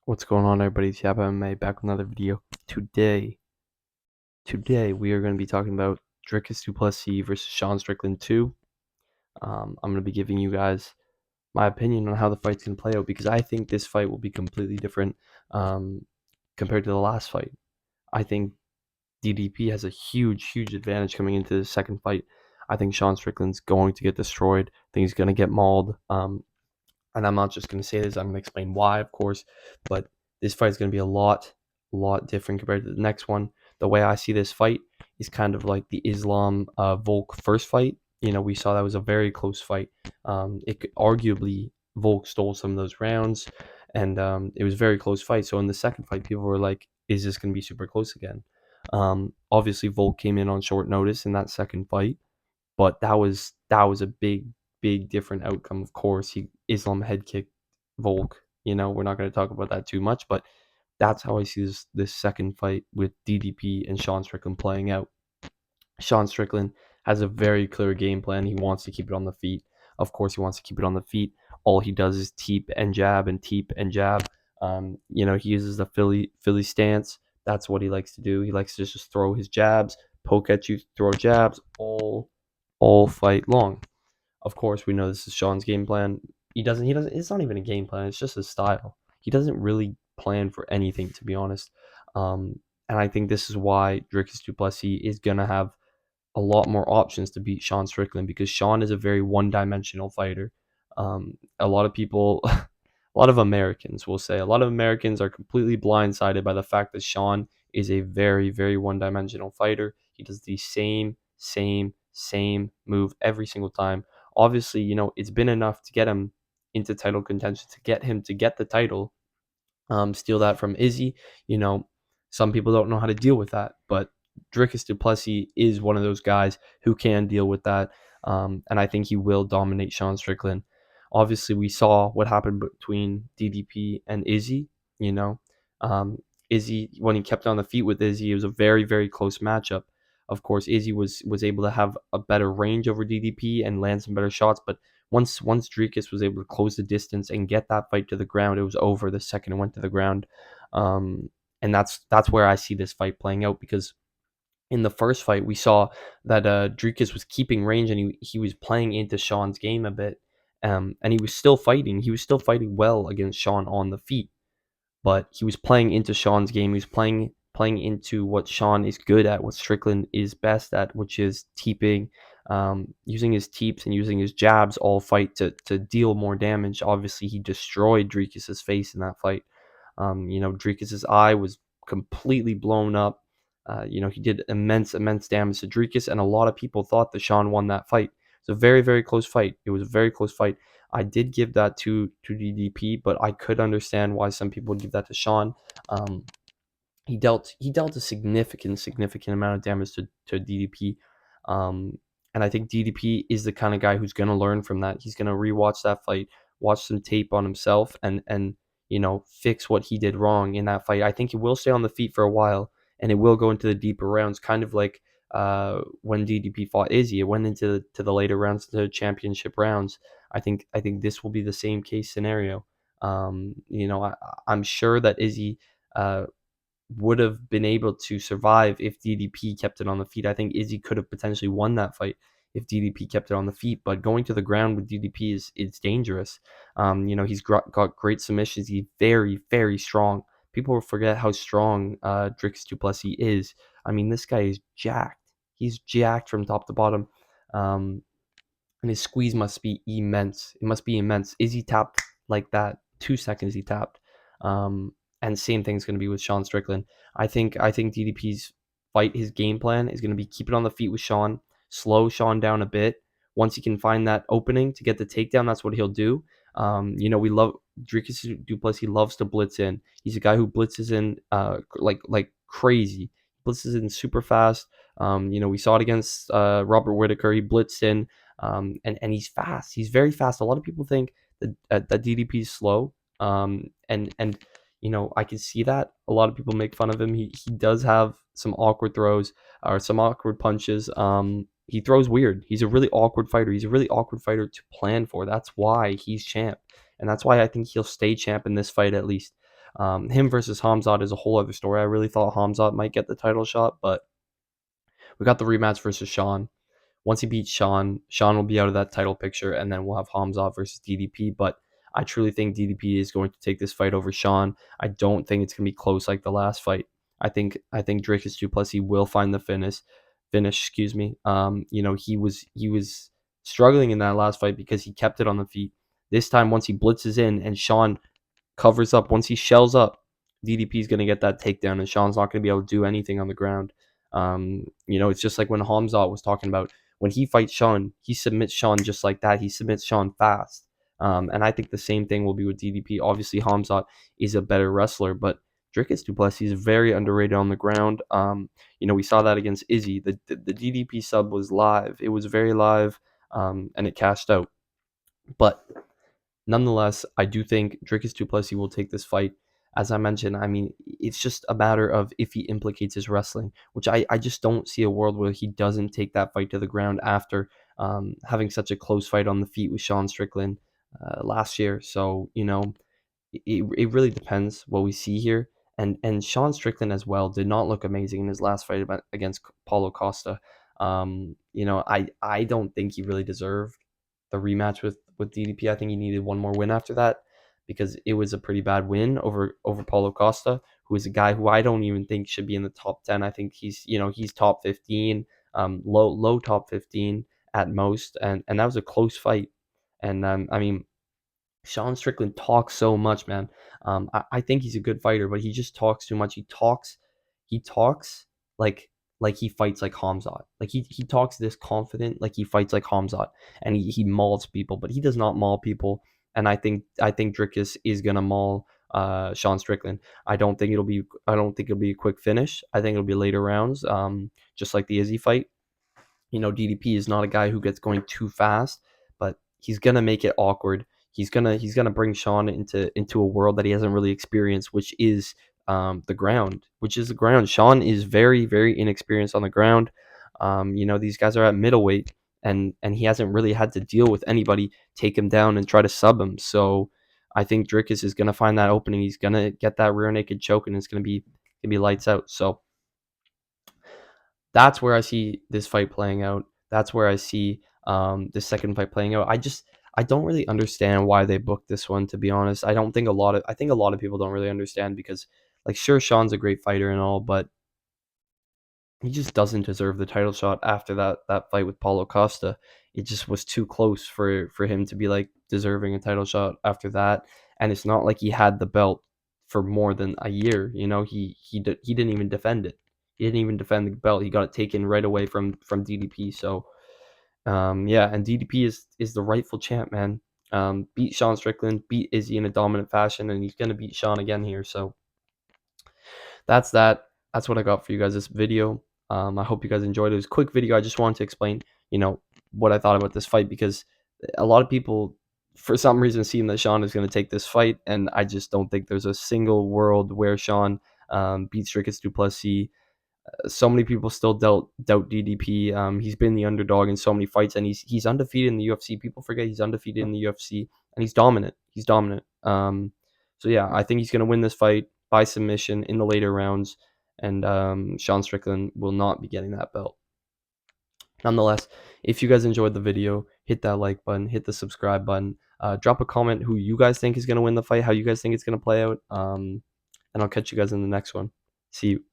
What's going on, everybody? It's Yap MMA back with another video. Today we are going to be talking about Dricus du Plessis versus Sean Strickland 2. I'm going to be giving you guys my opinion on how the fight's going to play out because I think this fight will be completely different um, compared to the last fight. I think DDP has a huge advantage coming into the second fight. I think Sean Strickland's going to get destroyed. I think he's going to get mauled. And I'm not just going to say this, I'm going to explain why, of course, but this fight is going to be a lot different compared to the next one. The way I see this fight is kind of like the Islam Volk first fight. We saw that was a very close fight. It could, arguably, Volk stole some of those rounds, and it was a very close fight. So in the second fight, people were like, is this going to be super close again? Obviously, Volk came in on short notice in that second fight, but that was a big different outcome. Of course, Islam head kicked Volk. We're not going to talk about that too much, but that's how I see this second fight with DDP and Sean Strickland playing out. Sean Strickland has a very clear game plan. He wants to keep it on the feet. Of course, he wants to keep it on the feet. All he does is teep and jab and teep and jab. He uses the Philly stance. That's what he likes to do. He likes to just throw his jabs, poke at you, throw jabs all fight long. Of course, we know this is Sean's game plan. He doesn't. It's not even a game plan. It's just his style. He doesn't really plan for anything, to be honest. And I think this is why Dricus du Plessis is gonna have a lot more options to beat Sean Strickland because Sean is a very one-dimensional fighter. A lot of people, a lot of Americans will say, a lot of Americans are completely blindsided by the fact that Sean is a very one-dimensional fighter. He does the same move every single time. Obviously, it's been enough to get him into title contention, to get him to get the title, steal that from Izzy. You know, some people don't know how to deal with that, but Dricus du Plessis is one of those guys who can deal with that, and I think he will dominate Sean Strickland. Obviously, we saw what happened between DDP and Izzy. You know, um, Izzy, when he kept on the feet with Izzy, it was a very close matchup. Of course, Izzy was able to have a better range over DDP and land some better shots, but once Dricus was able to close the distance and get that fight to the ground, it was over the second it went to the ground. Um, and that's where I see this fight playing out because in the first fight we saw that Dricus was keeping range and he was playing into Sean's game a bit. And he was still fighting. He was still fighting well against Sean on the feet, but he was playing into Sean's game. He was playing into what Sean is good at, what Strickland is best at, which is teeping, using his teeps and using his jabs all fight to deal more damage. Obviously, he destroyed Dricus's face in that fight. Dricus's eye was completely blown up. He did immense damage to Dricus, and a lot of people thought that Sean won that fight. It's a very close fight. It was a very close fight. I did give that to DDP, but I could understand why some people would give that to Sean. Um, he dealt a significant amount of damage to DDP, um, and I think DDP is the kind of guy who's going to learn from that. He's going to rewatch that fight, watch some tape on himself, and fix what he did wrong in that fight. I think he will stay on the feet for a while, and it will go into the deeper rounds, kind of like when DDP fought Izzy. It went into the later rounds, to the championship rounds. I think this will be the same case scenario. I'm sure that Izzy would have been able to survive if DDP kept it on the feet. I think Izzy could have potentially won that fight if DDP kept it on the feet. But going to the ground with DDP is dangerous. He's got great submissions. He's very strong. People will forget how strong Dricus du Plessis is. I mean, this guy is jacked. He's jacked from top to bottom. And his squeeze must be immense. It must be immense. Izzy tapped like that. 2 seconds he tapped. And same thing is going to be with Sean Strickland. I think DDP's fight, his game plan is going to be keep it on the feet with Sean, slow Sean down a bit. Once he can find that opening to get the takedown, that's what he'll do. We love Dricus du Plessis. He loves to blitz in. He's a guy who blitzes in like crazy. Blitzes in super fast. We saw it against Robert Whitaker. He blitzed in, and he's fast. He's very fast. A lot of people think that DDP is slow. And I can see that. A lot of people make fun of him. He does have some awkward throws or some awkward punches. He throws weird. He's a really awkward fighter. He's a really awkward fighter to plan for. That's why he's champ. And that's why I think he'll stay champ in this fight at least. Him versus Hamzat is a whole other story. I really thought Hamzat might get the title shot, but we got the rematch versus Sean. Once he beats Sean, Sean will be out of that title picture, and then we'll have Hamzat versus DDP. But I truly think DDP is going to take this fight over Sean. I don't think it's going to be close like the last fight. I think Dricus du Plessis will find the finish. Excuse me. He was struggling in that last fight because he kept it on the feet. This time, once he blitzes in and Sean covers up, once he shells up, DDP is going to get that takedown, and Sean's not going to be able to do anything on the ground. It's just like when Hamzat was talking about when he fights Sean, he submits Sean just like that. He submits Sean fast. And I think the same thing will be with DDP. Obviously, Hamzat is a better wrestler, but Dricus du Plessis is very underrated on the ground. We saw that against Izzy. The DDP sub was live. It was very live, and it cashed out. But nonetheless, I do think Dricus du Plessis will take this fight. As I mentioned, I mean, it's just a matter of if he implicates his wrestling, which I just don't see a world where he doesn't take that fight to the ground after having such a close fight on the feet with Sean Strickland last year. So, it really depends what we see here. And Sean Strickland as well did not look amazing in his last fight against Paulo Costa. I don't think he really deserved the rematch with DDP. I think he needed one more win after that because it was a pretty bad win over Paulo Costa, who is a guy who I don't even think should be in the top 10. I think he's top 15, low top 15 at most, and that was a close fight. And I mean, Sean Strickland talks so much, man. I think he's a good fighter, but he just talks too much. He talks like he fights like Hamzat. Like he talks this confident, like he fights like Hamzat, and he mauls people, but he does not maul people. And I think Dricus is gonna maul Sean Strickland. I don't think it'll be a quick finish. I think it'll be later rounds, just like the Izzy fight. DDP is not a guy who gets going too fast, but he's gonna make it awkward. He's gonna bring Sean into a world that he hasn't really experienced, which is the ground. Which is the ground. Sean is very very inexperienced on the ground. These guys are at middleweight, and he hasn't really had to deal with anybody take him down and try to sub him. So I think Dricus is gonna find that opening. He's gonna get that rear naked choke, and it's gonna be lights out. So that's where I see this fight playing out. That's where I see this second fight playing out. I don't really understand why they booked this one, to be honest. I think a lot of people don't really understand because, like, sure, Sean's a great fighter and all, but he just doesn't deserve the title shot after that fight with Paulo Costa. It just was too close for him to be like deserving a title shot after that. And it's not like he had the belt for more than a year. He didn't even defend it. He didn't even defend the belt. He got it taken right away from DDP. So yeah, and DDP is the rightful champ, man. Beat Sean Strickland, beat Izzy in a dominant fashion, and he's gonna beat Sean again here. So that's that. That's what I got for you guys this video. I hope you guys enjoyed it. It was a quick video. I just wanted to explain, what I thought about this fight because a lot of people, for some reason, seem that Sean is going to take this fight, and I just don't think there's a single world where Sean beats Dricus du Plessis. So many people still doubt DDP. He's been the underdog in so many fights, and he's undefeated in the UFC. People forget he's undefeated in the UFC, and he's dominant. He's dominant. So yeah, I think he's gonna win this fight by submission in the later rounds, and Sean Strickland will not be getting that belt. Nonetheless, if you guys enjoyed the video, hit that like button, hit the subscribe button, drop a comment who you guys think is gonna win the fight, how you guys think it's gonna play out, and I'll catch you guys in the next one. See you.